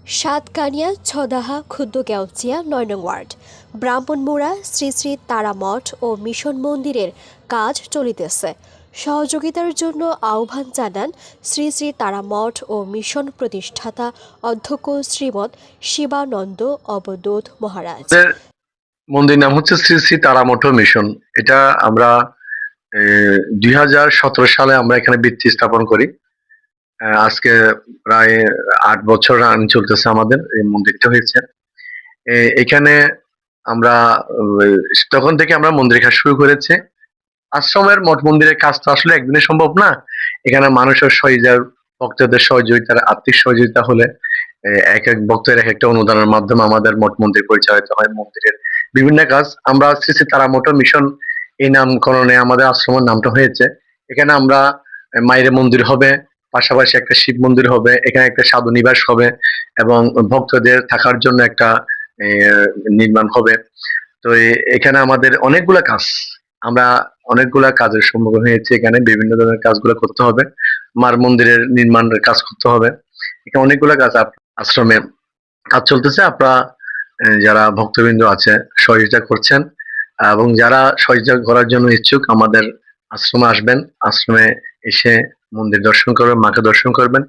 সাতকানিয়া ছদাহা ক্ষুদ্র কেওচিয়া ৯ নং ওয়ার্ড ব্রাহ্মণমুড়া শ্রী শ্রী তারামঠ ও মিশন মন্দিরের কাজ চলিতেছে। সহযোগিতার জন্য আহ্বান জানান শ্রী শ্রী তারামঠ ও মিশন প্রতিষ্ঠাতা অধ্যক্ষ শ্রীমৎ শিবানন্দ অবধূত মহারাজ। আমাদের মন্দির নাম হচ্ছে শ্রী শ্রী তারামঠ মিশন। এটা আমরা 2017 সালে আমরা এখানে ভিত্তি স্থাপন করি। আজকে প্রায় 8 বছর চলতেছে আমাদের এই মন্দিরটা হয়েছে। এখানে আমরা তখন থেকে আমরা মন্দিরের কাজ শুরু করেছি। আশ্রমের মঠ মন্দিরের কাজ তো আসলে একদিনে সম্ভব না। এখানে মানুষের সহযোগিতার, ভক্তদের সহযোগিতার, আর্থিক সহযোগিতা হলে এক এক ভক্তের এক একটা অনুদানের মাধ্যমে আমাদের মঠ মন্দির পরিচালিত হয়। মন্দিরের বিভিন্ন কাজ আমরা শ্রী শ্রী তারামঠ মিশন এই নামকরণে আমাদের আশ্রমের নামটা হয়েছে। এখানে আমরা মায়ের মন্দির হবে, পাশাপাশি একটা শিব মন্দির হবে, এখানে একটা সাধু নিবাস হবে এবং ভক্তদের থাকার জন্য একটা নির্মাণ হবে। তো এখানে আমাদের অনেকগুলা কাজ, আমরা অনেকগুলা কাজের সম্মুখীন হয়েছি। এখানে বিভিন্ন ধরনের কাজগুলো করতে হবে, মার মন্দিরের নির্মাণের কাজ করতে হবে। এখানে অনেকগুলা কাজ আশ্রমে কাজ চলতেছে। আপনারা যারা ভক্তবৃন্দ আছে সহযোগিতা করছেন এবং যারা সহযোগিতা করার জন্য ইচ্ছুক আমাদের আশ্রমে আসবেন। আশ্রমে এসে মন্দির দর্শন করবেন, মাকে দর্শন করবেন।